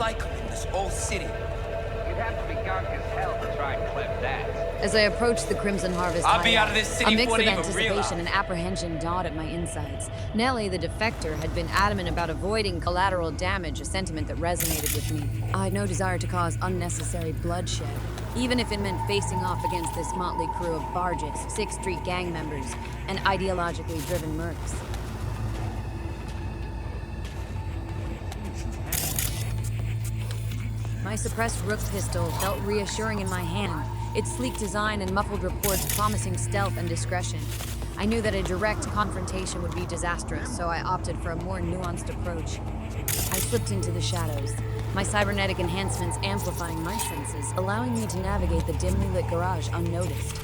like them in this old city. You'd have to be gunk as hell to try and clip that. As I approached the Crimson Harvest I'll be hideout, out of this city a mix before of they even anticipation realize. and apprehension gnawed at my insides. Nellie, the defector, had been adamant about avoiding collateral damage, a sentiment that resonated with me. I had no desire to cause unnecessary bloodshed, even if it meant facing off against this motley crew of barges, Sixth Street gang members, and ideologically driven mercs. My suppressed rook pistol felt reassuring in my hand, its sleek design and muffled reports promising stealth and discretion. I knew that a direct confrontation would be disastrous, so I opted for a more nuanced approach. I slipped into the shadows, my cybernetic enhancements amplifying my senses, allowing me to navigate the dimly lit garage unnoticed.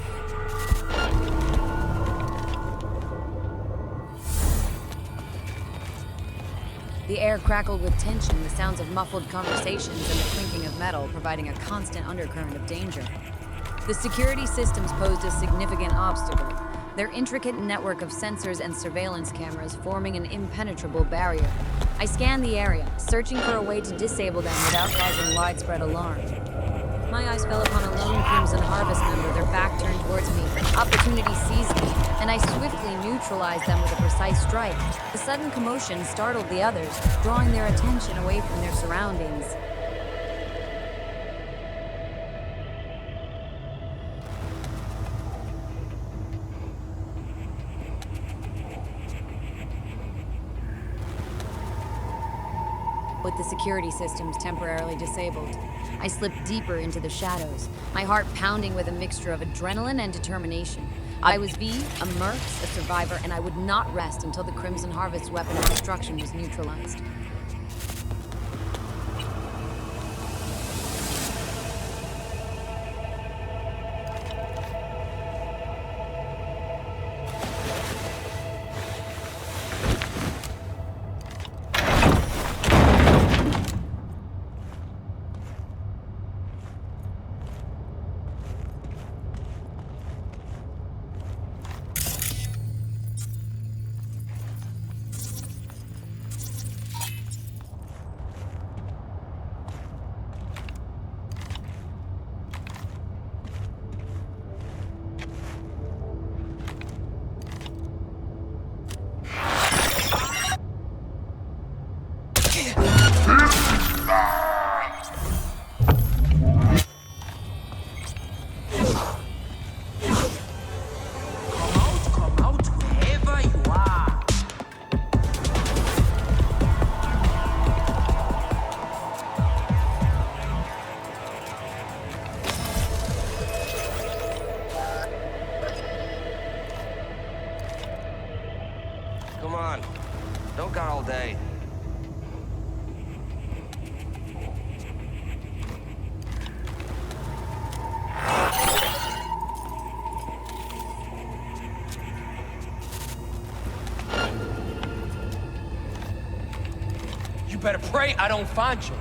The air crackled with tension, the sounds of muffled conversations and the clinking of metal providing a constant undercurrent of danger. The security systems posed a significant obstacle, their intricate network of sensors and surveillance cameras forming an impenetrable barrier. I scanned the area, searching for a way to disable them without causing widespread alarm. My eyes fell upon a lone Crimson Harvest member, their back turned towards me. Opportunity seized me, and I swiftly neutralized them with a precise strike. The sudden commotion startled the others, drawing their attention away from their surroundings. With the security systems temporarily disabled, I slipped deeper into the shadows, my heart pounding with a mixture of adrenaline and determination. I was V, a merc, a survivor, and I would not rest until the Crimson Harvest's weapon of destruction was neutralized. Come on. Don't got all day. You better pray I don't find you.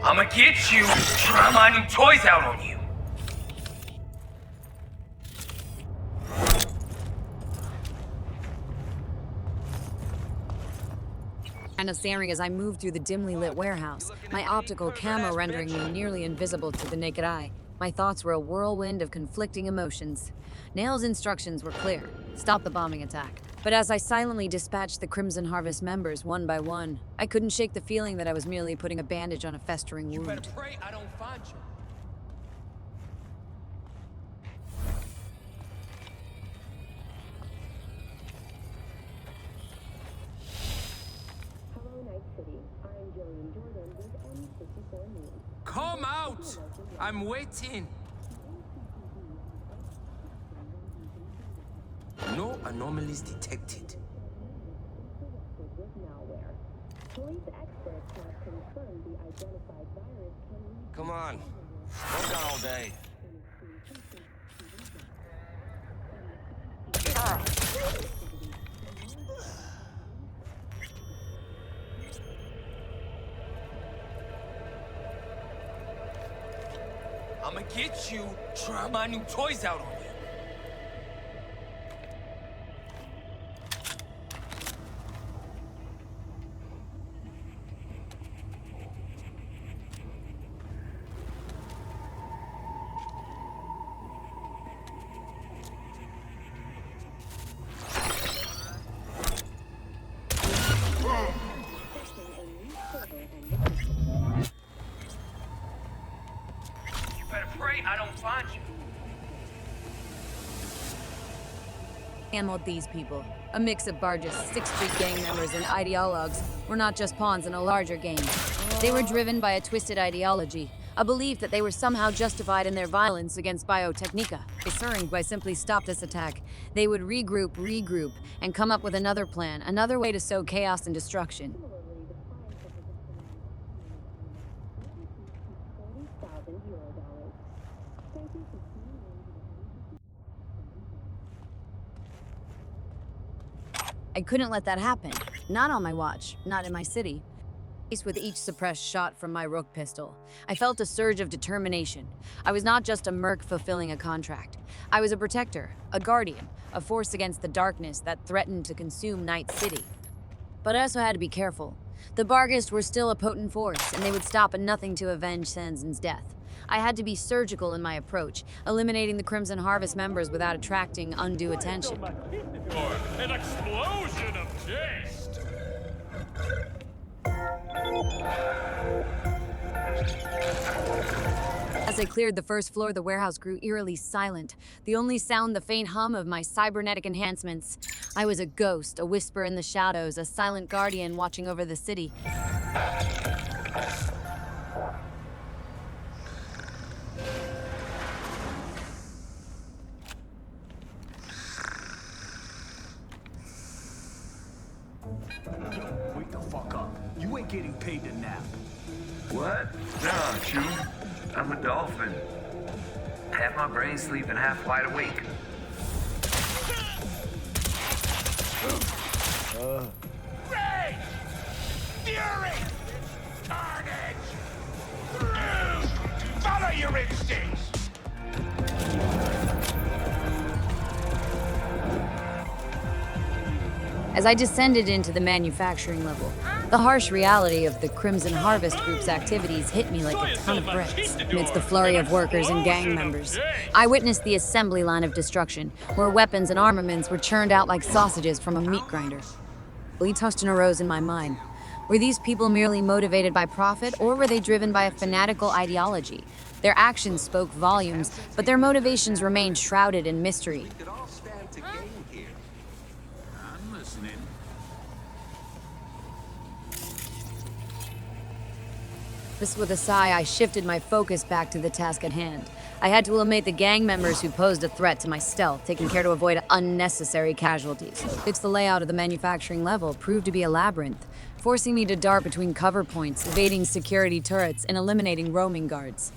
I'ma get you, try my new toys out on you. And staring as I moved through the dimly lit warehouse, my optical camo rendering me nearly invisible to the naked eye. My thoughts were a whirlwind of conflicting emotions. Nail's instructions were clear: stop the bombing attack. But as I silently dispatched the Crimson Harvest members one by one, I couldn't shake the feeling that I was merely putting a bandage on a festering You wound. better pray I don't find you. Come out! I'm waiting. No anomalies detected. Come on. Don't got all day. I'ma get you. Try my new toys out on you. You better pray I don't find you. Ammoed these people. A mix of Barge's Sixth Street gang members and ideologues were not just pawns in a larger game. They were driven by a twisted ideology, a belief that they were somehow justified in their violence against Biotechnica. Suringway simply stopped this attack. They would regroup, and come up with another plan, another way to sow chaos and destruction. I couldn't let that happen. Not on my watch, not in my city. Faced with each suppressed shot from my rook pistol, I felt a surge of determination. I was not just a merc fulfilling a contract. I was a protector, a guardian, a force against the darkness that threatened to consume Night City. But I also had to be careful. The Bargists were still a potent force, and they would stop at nothing to avenge Sanzin's death. I had to be surgical in my approach, eliminating the Crimson Harvest members without attracting undue attention. An explosion of taste! As I cleared the first floor, the warehouse grew eerily silent. The only sound, the faint hum of my cybernetic enhancements. I was a ghost, a whisper in the shadows, a silent guardian watching over the city. Wake the fuck up. You ain't getting paid to nap. What? Nah, Chew. I'm a dolphin. Half my brain sleeping, half wide awake. Rage! Fury! Carnage! Follow your instincts! As I descended into the manufacturing level, the harsh reality of the Crimson Harvest Group's activities hit me like a ton of bricks. Amidst the flurry of workers and gang members, I witnessed the assembly line of destruction, where weapons and armaments were churned out like sausages from a meat grinder. Leetostin arose in my mind. Were these people merely motivated by profit, or were they driven by a fanatical ideology? Their actions spoke volumes, but their motivations remained shrouded in mystery. We could all stand to gain here. I'm listening. This with a sigh, I shifted my focus back to the task at hand. I had to eliminate the gang members who posed a threat to my stealth, taking care to avoid unnecessary casualties. The layout of the manufacturing level proved to be a labyrinth, forcing me to dart between cover points, evading security turrets, and eliminating roaming guards.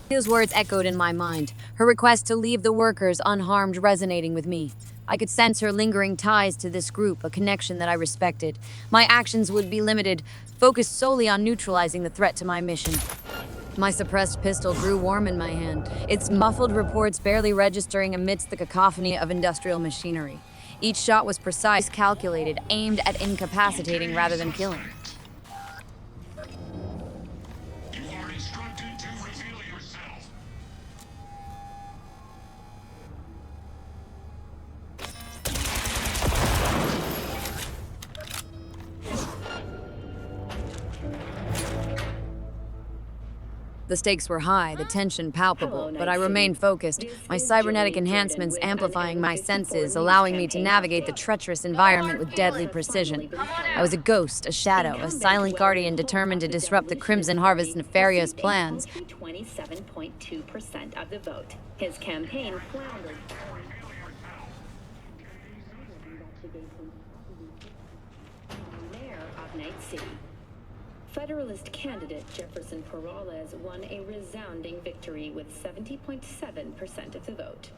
Those words echoed in my mind, her request to leave the workers unharmed resonating with me. I could sense her lingering ties to this group, a connection that I respected. My actions would be limited, focused solely on neutralizing the threat to my mission. My suppressed pistol grew warm in my hand, its muffled reports barely registering amidst the cacophony of industrial machinery. Each shot was precise, calculated, aimed at incapacitating rather than killing. The stakes were high, the tension palpable, but I remained focused, my cybernetic enhancements amplifying my senses, allowing me to navigate the treacherous environment with deadly precision. I was a ghost, a shadow, a silent guardian determined to disrupt the Crimson Harvest's nefarious plans. 27.2% of the vote. His campaign floundered. Mayor of Night City. Federalist candidate Jefferson Peralez won a resounding victory with 70.7% of the vote.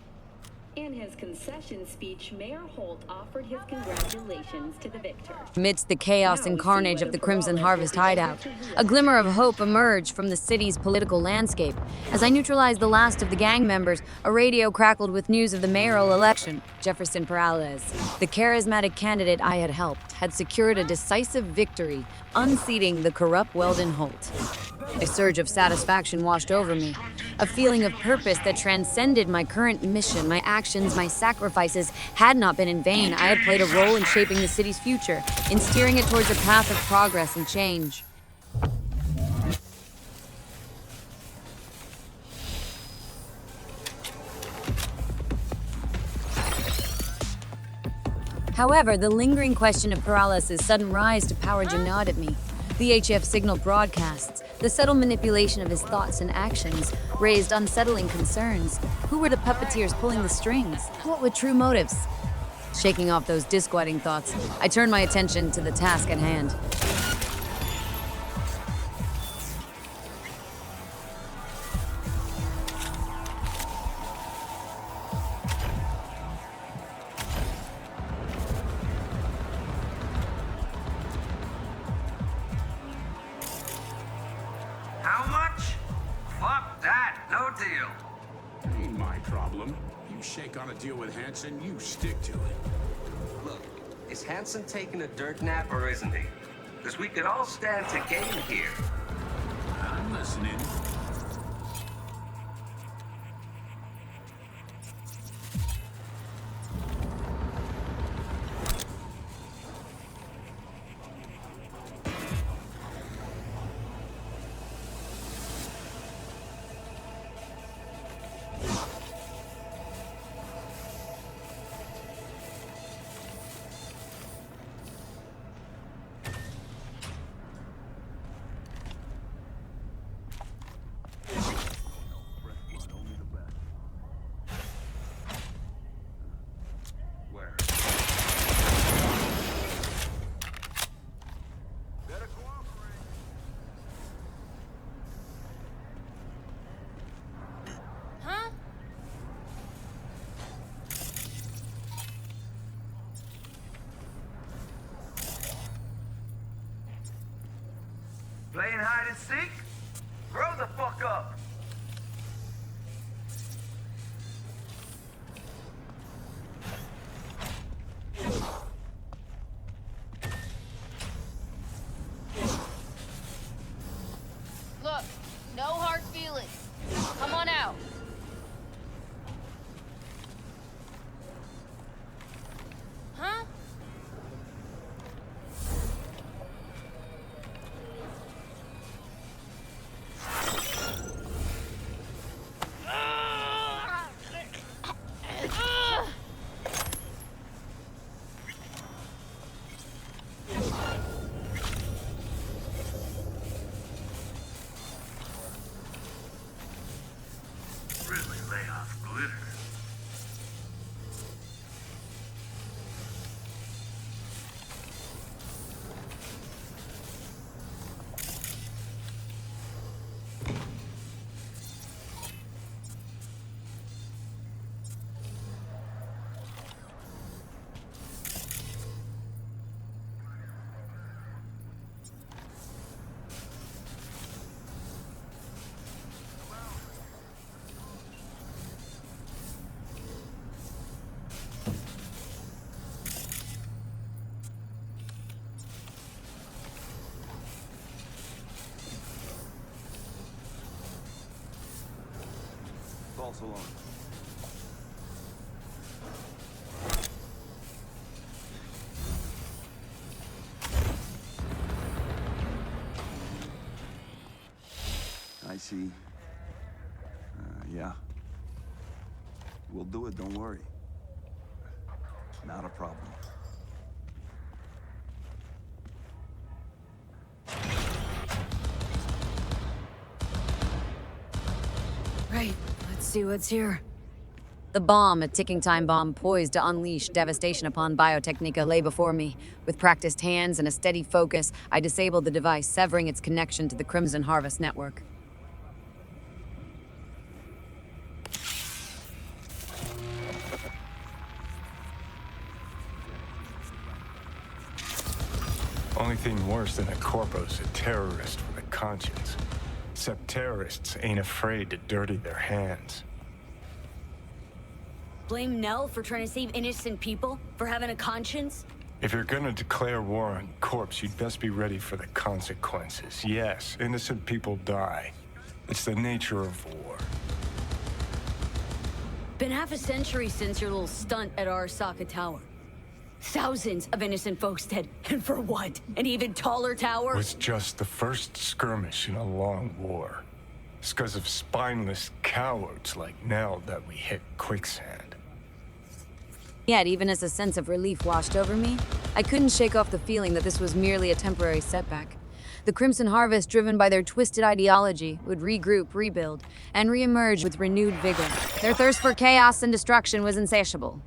In his concession speech, Mayor Holt offered his congratulations to the victor. Amidst the chaos and carnage of the Crimson Harvest hideout, a glimmer of hope emerged from the city's political landscape. As I neutralized the last of the gang members, a radio crackled with news of the mayoral election. Jefferson Peralez, the charismatic candidate I had helped, had secured a decisive victory, unseating the corrupt Weldon Holt. A surge of satisfaction washed over me, a feeling of purpose that transcended my current mission. My actions, my sacrifices had not been in vain. I had played a role in shaping the city's future, in steering it towards a path of progress and change. However, the lingering question of Peralez's sudden rise to power gnawed at me. The HF signal broadcasts, the subtle manipulation of his thoughts and actions, raised unsettling concerns. Who were the puppeteers pulling the strings? What were true motives? Shaking off those disquieting thoughts, I turned my attention to the task at hand. How much? Fuck that. No deal. Ain't my problem. You shake on a deal with Hanson, you stick to it. Look, is Hanson taking a dirt nap or isn't he? Because we could all stand to gain here. I'm listening. Playing hide and seek? Grow the fuck up. Look, no hard feelings. Come on out. Huh? Really lay off glitter. False alarm. I see. Yeah. We'll do it, don't worry. Not a problem. Right, let's see what's here. The bomb, a ticking time bomb poised to unleash devastation upon Biotechnica, lay before me. With practiced hands and a steady focus, I disabled the device, severing its connection to the Crimson Harvest network. Only thing worse than a corpo's a terrorist with a conscience. Except terrorists ain't afraid to dirty their hands. Blame Nell for trying to save innocent people? For having a conscience? If you're gonna declare war on corpse, you'd best be ready for the consequences. Yes, innocent people die. It's the nature of war. Been half a century since your little stunt at Arasaka Tower. Thousands of innocent folks dead. And for what? An even taller tower? It was just the first skirmish in a long war. It's because of spineless cowards like Nell that we hit quicksand. Yet, even as a sense of relief washed over me, I couldn't shake off the feeling that this was merely a temporary setback. The Crimson Harvest, driven by their twisted ideology, would regroup, rebuild, and reemerge with renewed vigor. Their thirst for chaos and destruction was insatiable.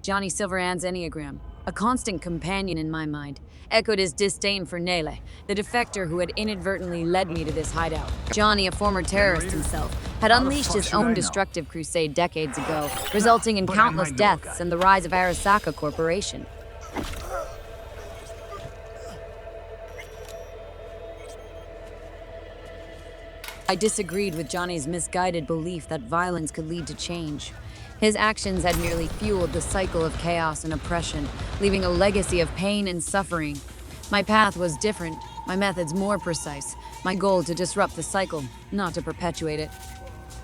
Johnny Silverhand's Enneagram, a constant companion in my mind, echoed his disdain for Nele, the defector who had inadvertently led me to this hideout. Johnny, a former terrorist himself, had unleashed his own destructive crusade decades ago, resulting in countless deaths and the rise of Arasaka Corporation. I disagreed with Johnny's misguided belief that violence could lead to change. His actions had merely fueled the cycle of chaos and oppression, leaving a legacy of pain and suffering. My path was different, my methods more precise, my goal to disrupt the cycle, not to perpetuate it.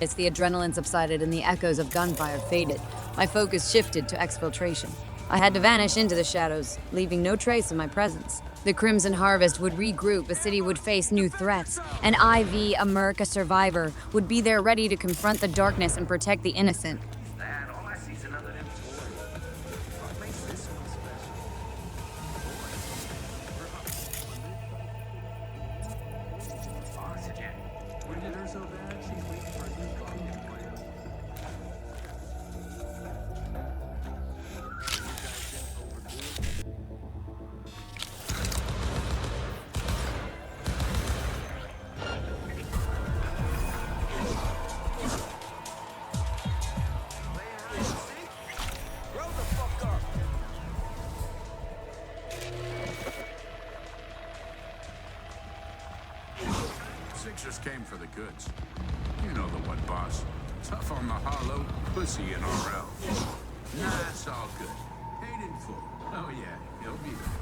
As the adrenaline subsided and the echoes of gunfire faded, my focus shifted to exfiltration. I had to vanish into the shadows, leaving no trace of my presence. The Crimson Harvest would regroup, the city would face new threats, and IV, a merc, a survivor, would be there ready to confront the darkness and protect the innocent. That, all I see is another new toy. What makes this one special? Oxygen. When did her so bad? She's waiting for a new phone implant. Sixers came for the goods. You know the one, boss. Tough on the hollow, pussy in RL. Nah, it's all good. Paid in full. Oh yeah, he'll be there.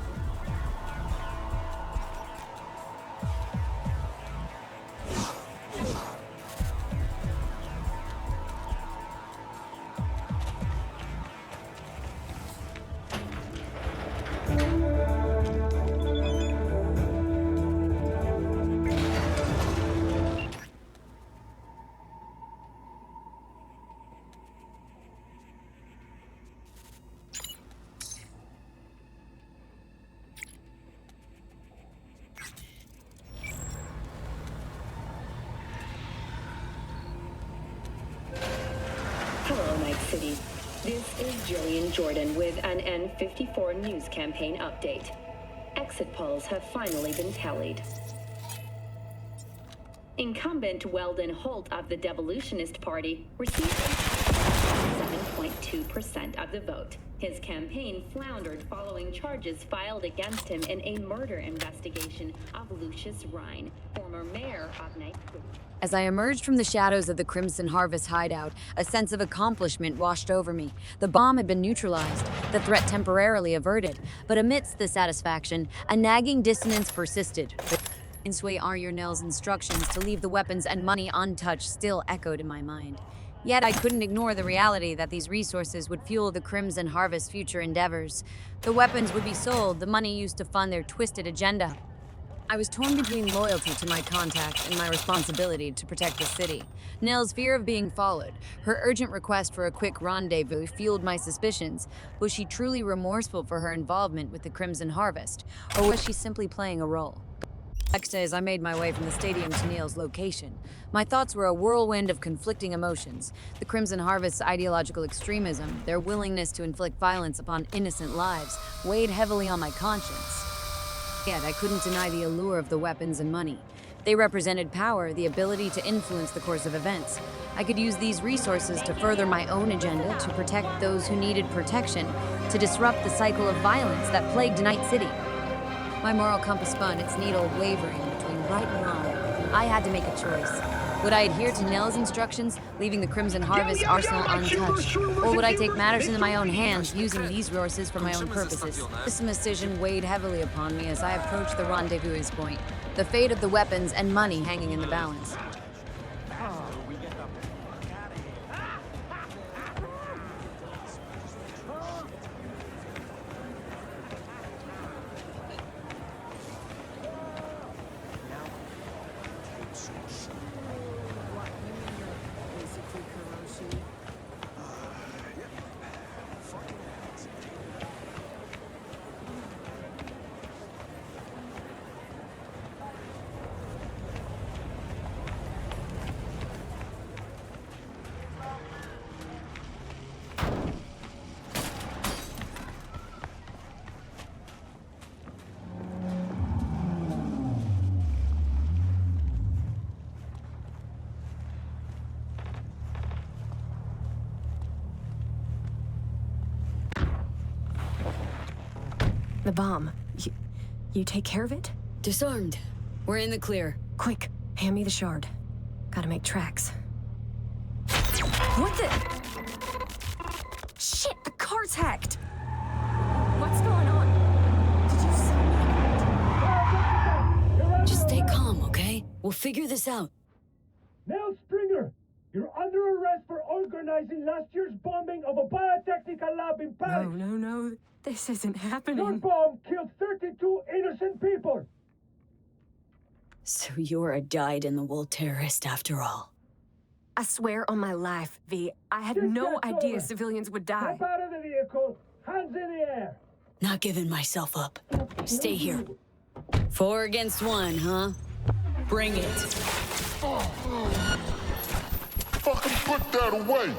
Hello, Night City. This is Jillian Jordan with an N54 news campaign update. Exit polls have finally been tallied. Incumbent Weldon Holt of the Devolutionist Party received 7.2% of the vote. His campaign floundered following charges filed against him in a murder investigation of Lucius Rhine, former mayor of Night City. As I emerged from the shadows of the Crimson Harvest hideout, a sense of accomplishment washed over me. The bomb had been neutralized, the threat temporarily averted, but amidst the satisfaction, a nagging dissonance persisted. Insway Nell's instructions to leave the weapons and money untouched still echoed in my mind. Yet I couldn't ignore the reality that these resources would fuel the Crimson Harvest's future endeavors. The weapons would be sold, the money used to fund their twisted agenda. I was torn between loyalty to my contact and my responsibility to protect the city. Nell's fear of being followed, her urgent request for a quick rendezvous fueled my suspicions. Was she truly remorseful for her involvement with the Crimson Harvest, or was she simply playing a role? Next day, as I made my way from the stadium to Neil's location, my thoughts were a whirlwind of conflicting emotions. The Crimson Harvest's ideological extremism, their willingness to inflict violence upon innocent lives, weighed heavily on my conscience. Yet I couldn't deny the allure of the weapons and money. They represented power, the ability to influence the course of events. I could use these resources to further my own agenda, to protect those who needed protection, to disrupt the cycle of violence that plagued Night City. My moral compass spun, its needle wavering between right and wrong. I had to make a choice. Would I adhere to Nell's instructions, leaving the Crimson Harvest arsenal untouched? Or would I take matters into my own hands, using these resources for my own purposes? This decision weighed heavily upon me as I approached the rendezvous point, the fate of the weapons and money hanging in the balance. The bomb. You take care of it? Disarmed. We're in the clear. Quick, hand me the shard. Gotta make tracks. What the? Shit, the car's hacked! What's going on? Did you see? Just stay calm, okay? We'll figure this out. Nell Stringer, you're under arrest for organizing last year's bombing of a biotechnical lab in Paris. No. This isn't happening. Your bomb killed 32 innocent people. So you're a dyed-in-the-wool terrorist after all. I swear on my life, V, I had no idea civilians would die. Step out of the vehicle, hands in the air. Not giving myself up. Stay here. 4 against 1, huh? Bring it. Fucking put that away!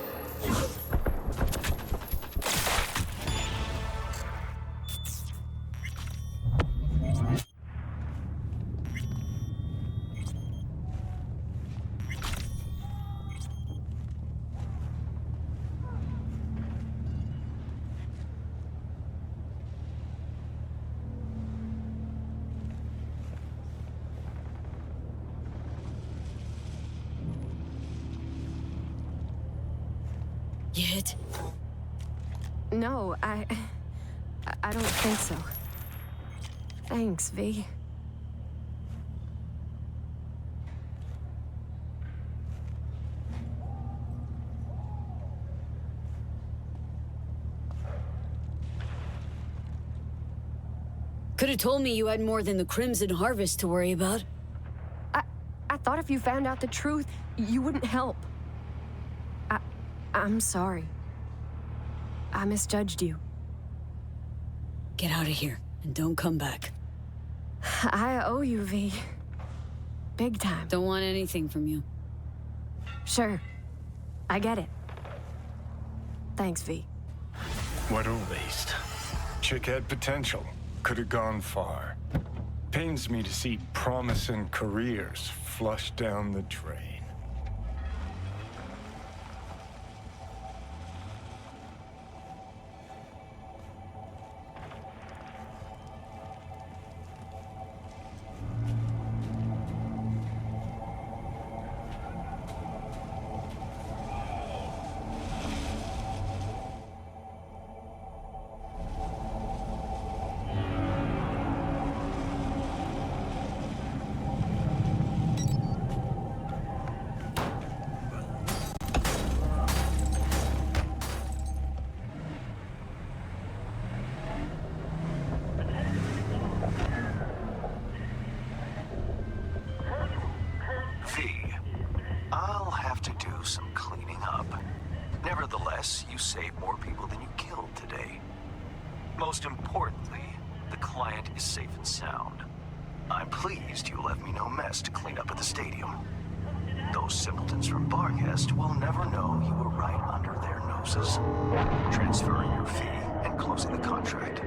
You hit? No, I don't think so. Thanks, V. Could have told me you had more than the Crimson Harvest to worry about. I thought if you found out the truth, you wouldn't help. I'm sorry. I misjudged you. Get out of here, and don't come back. I owe you, V. Big time. Don't want anything from you. Sure. I get it. Thanks, V. What a waste. Chick had potential. Could have gone far. Pains me to see promising careers flushed down the drain. I'll have to do some cleaning up. Nevertheless, you saved more people than you killed today. Most importantly, the client is safe and sound. I'm pleased you left me no mess to clean up at the stadium. Those simpletons from Barcast will never know you were right under their noses. Transferring your fee and closing the contract.